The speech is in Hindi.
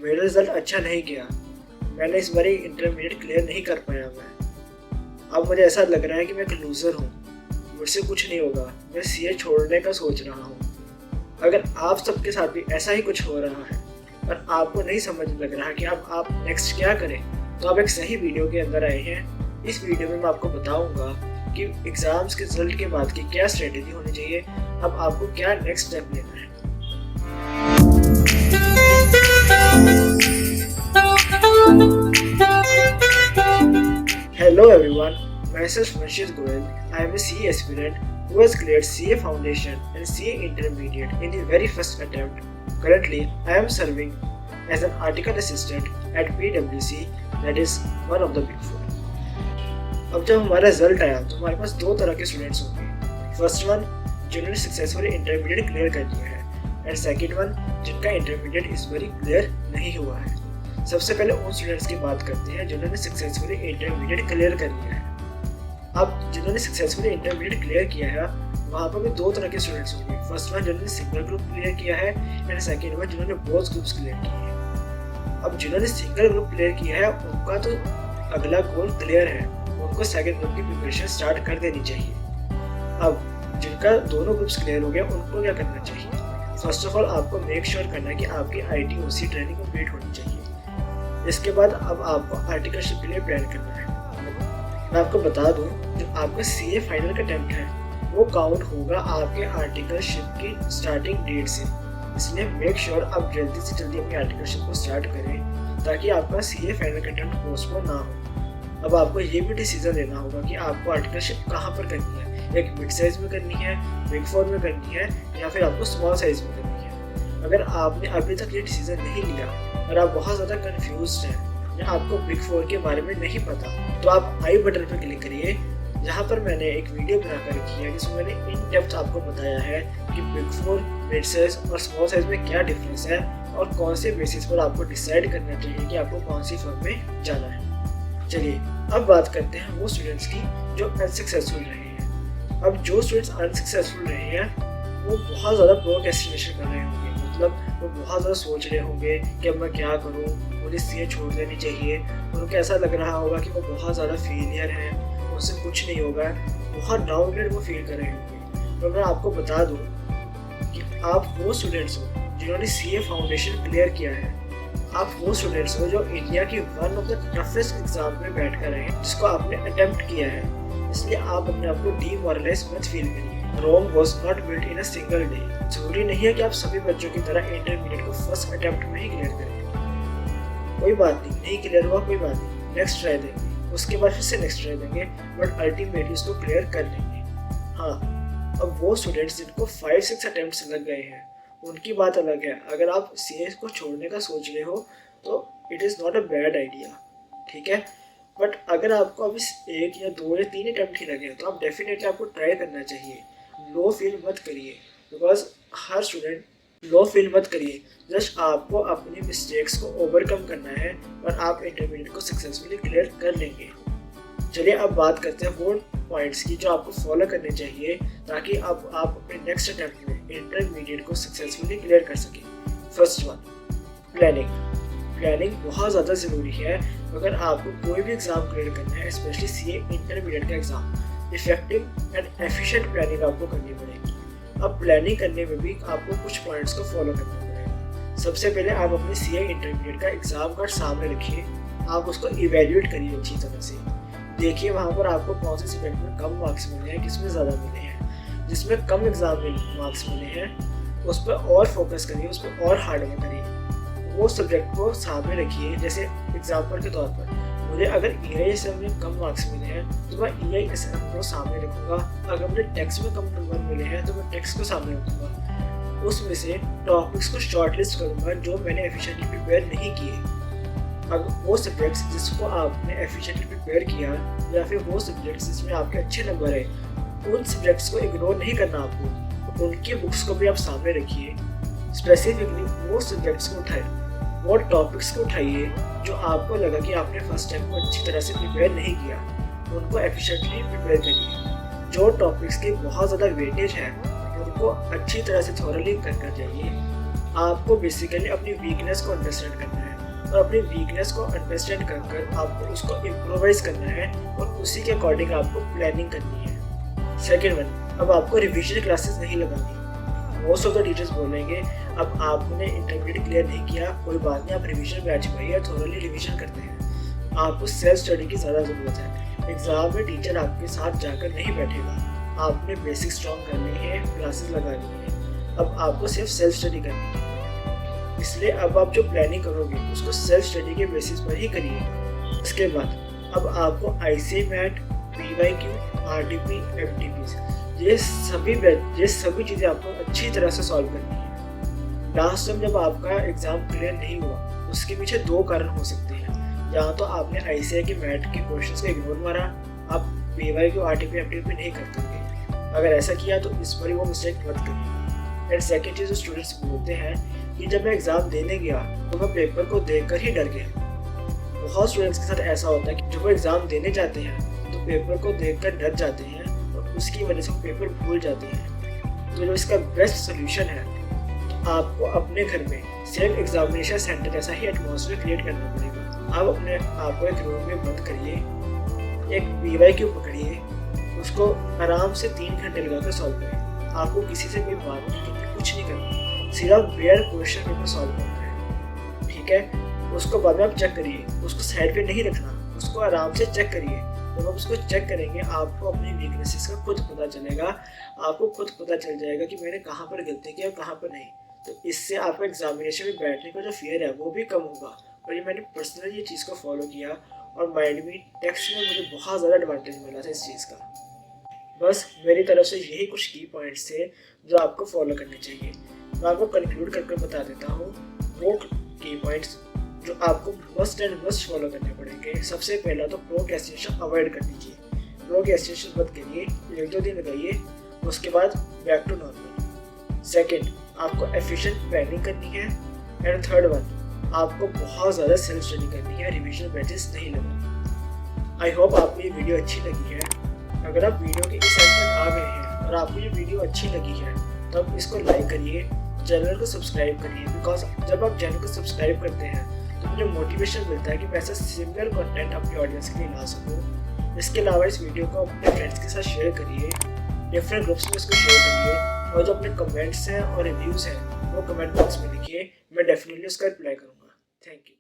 मेरा रिजल्ट अच्छा नहीं गया, मैंने इस बार इंटरमीडिएट क्लियर नहीं कर पाया अब मुझे ऐसा लग रहा है कि मैं एक लूज़र हूँ, मुझसे कुछ नहीं होगा, मैं सीए छोड़ने का सोच रहा हूँ। अगर आप सबके साथ भी ऐसा ही कुछ हो रहा है और आपको नहीं समझ लग रहा कि अब आप नेक्स्ट क्या करें, तो आप एक सही वीडियो के अंदर आए हैं। इस वीडियो में मैं आपको बताऊंगा कि एग्ज़ाम्स के रिजल्ट के बाद की क्या स्ट्रेटेजी होनी चाहिए, अब आपको क्या नेक्स्ट स्टेप लेना है। Hello everyone, myself Manshid Goel. I am a CA aspirant who has cleared CA Foundation and CA Intermediate in the very first attempt. Currently, I am serving as an article assistant at PwC, that is one of the big four. अब जब हमारा रिजल्ट आया तो हमारे पास दो तरह के स्टूडेंट्स होंगे। फर्स्ट वन जिन्होंने सक्सेसफुली इंटरमीडिएट क्लियर कर लिया है एंड सेकंड वन जिनका इंटरमीडिएट इस बार क्लियर नहीं हुआ है। सबसे पहले उन स्टूडेंट्स की बात करते हैं जिन्होंने सक्सेसफुली इंटरमीडिएट क्लियर कर लिया है। अब जिन्होंने सक्सेसफुली इंटरमीडिएट क्लियर किया है वहाँ पर भी दो तरह के स्टूडेंट्स होंगे। फर्स्ट वन जिन्होंने सिंगल ग्रुप क्लियर किया है एंड सेकंड वन जिन्होंने बोथ ग्रुप्स क्लियर किए हैं। अब जिन्होंने सिंगल ग्रुप क्लियर किया है उनका तो अगला गोल क्लियर है, उनको सेकंड ग्रुप की प्रिपरेशन स्टार्ट कर देनी चाहिए। अब जिनका दोनों ग्रुप्स क्लियर हो गया उनको क्या करना चाहिए? फर्स्ट ऑफ ऑल आपको मेक श्योर करना है कि आपकी ITOC ट्रेनिंग कंप्लीट होनी चाहिए। इसके बाद अब आपको आर्टिकलशिप के लिए प्लान करना है। मैं आपको बता दूं, जो आपका CA फाइनल का अटेम्प्ट है वो काउंट होगा आपके आर्टिकलशिप की स्टार्टिंग डेट से। इसलिए मेक श्योर आप जल्दी से जल्दी अपनी आर्टिकलशिप को स्टार्ट करें ताकि आपका CA फाइनल का अटेम्प्ट पोस्टपोन ना हो। अब आपको ये भी डिसीजन लेना होगा कि आपको आर्टिकलशिप कहाँ पर करनी है, एक मिड साइज में करनी है, बिग फोर में करनी है या फिर आपको स्मॉल साइज में करनी है। अगर आपने अभी तक ये डिसीजन नहीं लिया और आप बहुत ज़्यादा कंफ्यूज्ड हैं या आपको बिग फोर के बारे में नहीं पता, तो आप आई बटन पर क्लिक करिए। जहाँ पर मैंने एक वीडियो बनाकर रखी है जिसमें मैंने इन डेप्थ आपको बताया है कि बिग फोर, मिड साइज और स्मॉल साइज में क्या डिफरेंस है और कौन से बेसिस पर आपको डिसाइड करना चाहिए कि आपको कौन सी फर्म में जाना है। चलिए अब बात करते हैं वो स्टूडेंट्स की जो अनसक्सेसफुल रहे हैं। अब जो स्टूडेंट्स अनसक्सेसफुल रहे हैं वो बहुत ज़्यादा प्रोक्रेस्टिनेशन कर रहे होंगे, मतलब वो बहुत ज़्यादा सोच रहे होंगे कि अब मैं क्या करूँ, मुझे CA छोड़ देनी चाहिए। उनको ऐसा लग रहा होगा कि वो बहुत ज़्यादा फेलियर है, उनसे कुछ नहीं होगा, बहुत डाउनग्रेड वो फील कर रहे होंगे। तो मैं आपको बता दूँ कि आप वो स्टूडेंट्स हो जिन्होंने CA फाउंडेशन क्लियर किया है, आप वो स्टूडेंट्स हो जो इंडिया की one of the toughest exam में बैठ कर रहे हैं जिसको आपने अटेम्प्ट किया है। इसलिए आप अपने आप को डीमोरलाइज मत फील करिए। Rome was not built in a single day. जरूरी नहीं है कि आप सभी बच्चों की तरह इंटरमीडिएट को फर्स्ट अटेम्प्ट में ही क्लियर करें। कोई बात नहीं क्लियर हुआ कोई बात नहीं, नेक्स्ट ट्राई देंगे, उसके बाद फिर से नेक्स्ट ट्राई देंगे, बट अल्टीमेटली इसको क्लियर कर लेंगे। हाँ, अब वो स्टूडेंट्स जिनको 5-6 अटेम्प्ट्स लग गए हैं उनकी बात अलग है। अगर आप CA को छोड़ने का सोच रहे हो तो it is not a bad idea, ठीक है। बट अगर आपको अभी 1 या 2 या 3 अटेम्प्ट ही लगे तो आप डेफिनेटली आपको ट्राई करना चाहिए। लो फील मत करिए, because her student low feel मत करिए। जस्ट आपको अपनी मिस्टेक्स को ओवरकम करना है और आप इंटरमीडिएट को सक्सेसफुली क्लियर कर लेंगे। चलिए अब बात करते हैं 4 पॉइंट्स की जो आपको फॉलो करने चाहिए ताकि अब आप अपने नेक्स्ट अटेम्प्ट में इंटरमीडिएट को सक्सेसफुली क्लियर कर सकें। First one, planning. प्लानिंग बहुत ज़्यादा ज़रूरी है अगर आपको कोई भी एग्ज़ाम क्लियर करना है, स्पेशली CA इंटरमीडिएट का exam. Effective and efficient planning आपको करनी पड़ेगी। अब प्लानिंग करने में भी आपको कुछ पॉइंट्स को फॉलो करना पड़ेगा। सबसे पहले आप अपने CA इंटरमीडिएट का एग्ज़ाम कार्ड सामने रखिए, आप उसको इवेल्यूएट करिए अच्छी तरह से। देखिए वहाँ पर आपको कौन से सब्जेक्ट में कम मार्क्स मिले हैं, किसमें ज़्यादा मिले हैं। जिसमें कम एग्ज़ाम में मार्क्स मिले हैं उस पर और फोकस करिए, उस पर और हार्ड वर्क करिए। वो सब्जेक्ट को सामने रखिए। जैसे एग्जाम्पल के तौर पर मुझे अगर EISM में कम मार्क्स मिले हैं तो मैं EISM को सामने रखूँगा। अगर मुझे टेक्स्ट में कम नंबर मिले हैं तो मैं टेक्स्ट को सामने रखूँगा। उसमें से टॉपिक्स को शॉर्टलिस्ट करूँगा जो मैंने एफिशिएंटली प्रिपेयर नहीं किए। अब वो सब्जेक्ट्स जिसको आपने एफिशिएंटली प्रिपेयर किया या फिर वो सब्जेक्ट्स जिसमें आपके अच्छे नंबर है, उन सब्जेक्ट्स को इग्नोर नहीं करना आपको। उनकी बुक्स को भी आप सामने रखिए। स्पेसिफिकली वो सब्जेक्ट्स को उठाइए, वो टॉपिक्स को उठाइए जो आपको लगा कि आपने फर्स्ट टाइम को अच्छी तरह से प्रिपेयर नहीं किया, उनको एफिशिएंटली प्रिपेयर करिए। जो टॉपिक्स की बहुत ज़्यादा वेटेज है उनको अच्छी तरह से थॉरली करना चाहिए। आपको बेसिकली अपनी वीकनेस को अंडरस्टैंड करना है। और अपनी वीकनेस को अंडरस्टैंड कर आपको उसको इम्प्रोवाइज करना है और उसी के अकॉर्डिंग आपको प्लानिंग करनी है। सेकेंड वन, अब आपको रिविजन क्लासेस नहीं लगानी। मोस्ट ऑफ द टीचर्स बोलेंगे अब आपने इंटरमीडिएट क्लियर नहीं किया, कोई बात नहीं, आप रिविजन बैच में या थोरली रिविजन करते हैं। आपको सेल्फ स्टडी की ज़्यादा ज़रूरत है। एग्जाम में टीचर आपके साथ जाकर नहीं बैठेगा, आपने बेसिक स्ट्रॉन्ग करनी है, क्लासेस लगानी है। अब आपको सिर्फ सेल्फ स्टडी करनी है, इसलिए अब आप जो प्लानिंग करोगे उसको सेल्फ स्टडी के बेसिस पर ही करिएगा। इसके बाद अब आपको ICA MAT, PYQ, RDP, FTP ये सभी चीज़ें आपको अच्छी तरह से सॉल्व करनी है। लास्ट टाइम जब आपका एग्ज़ाम क्लियर नहीं हुआ उसके पीछे दो कारण हो सकते हैं। या तो आपने ICA के मैट के क्वेश्चंस को इग्नोर मारा, आप PYQ, RDP, FTP नहीं करते होंगे। अगर ऐसा किया तो इस पर ही वो मिस्टेक मत करिए। एंड सेकेंड चीज़, स्टूडेंट्स बोलते हैं कि जब मैं एग्ज़ाम देने गया तो मैं पेपर को देखकर ही डर गया। बहुत स्टूडेंट्स के साथ ऐसा होता है कि जब वो एग्ज़ाम देने जाते हैं तो पेपर को देखकर डर जाते हैं और उसकी वजह से वो पेपर भूल जाते हैं। तो जो इसका बेस्ट सोल्यूशन है, आपको अपने घर में सेल्फ एग्जामिनेशन सेंटर जैसा ही एटमॉस्फेयर क्रिएट करना पड़ेगा। आप अपने आप को एक रूम में बंद करिए, एक PYQ पकड़िए, उसको आराम से 3 घंटे लगाकर सॉल्व करिए। आपको किसी से कोई बात नहीं करनी, कुछ नहीं करना, सिर्फ बेयर क्वेश्चन पेपर सॉल्व करना है, ठीक है। उसको बाद में आप चेक करिए, उसको साइड पे नहीं रखना, उसको आराम से चेक करिए। जब आप उसको चेक करेंगे आपको अपनी वीकनेसेस का खुद पता चलेगा, आपको खुद पता चल जाएगा कि मैंने कहाँ पर गलती की और कहाँ पर नहीं। तो इससे आपको एग्जामिनेशन में बैठने का जो फियर है वो भी कम होगा। और ये मैंने पर्सनली ये चीज़ को फॉलो किया और माइंड में टेक्स्ट में मुझे बहुत ज़्यादा एडवांटेज मिला था इस चीज़ का। बस मेरी तरफ से यही कुछ की पॉइंट्स थे जो आपको फॉलो करने चाहिए। मैं आपको कंक्लूड करके बता देता हूँ वो की पॉइंट्स जो आपको मस्ट एंड मस्ट फॉलो करने पड़ेंगे। सबसे पहला तो प्रोक्रेस्टिनेशन अवॉइड कर दीजिए, प्रोक्रेस्टिनेशन मत करिए, 1-2 दिन लगाइए, उसके बाद बैक टू नॉर्मल। सेकेंड, आपको एफिशिएंट प्लानिंग करनी है। एंड थर्ड वन, आपको बहुत ज़्यादा सेल्फ स्टडी करनी है, रिविजन बैचेस नहीं लगानी। आई होप आपको ये वीडियो अच्छी लगी है। अगर आप वीडियो के इस एंड तक आ गए हैं और आपको ये वीडियो अच्छी लगी है तो आप इसको लाइक करिए, चैनल को सब्सक्राइब करिए। बिकॉज जब आप चैनल को सब्सक्राइब करते हैं तो मुझे मोटिवेशन मिलता है कि मैं ऐसा सिमिलर कंटेंट अपनी ऑडियंस के लिए ला सकूँ। इसके अलावा इस वीडियो को अपने फ्रेंड्स के साथ शेयर करिए, डिफरेंट ग्रुप्स में इसको शेयर करिए, और जो अपने कमेंट्स हैं और रिव्यूज़ हैं वो कमेंट बॉक्स में लिखिए, मैं डेफिनेटली उसका रिप्लाई करूँगा। Thank you.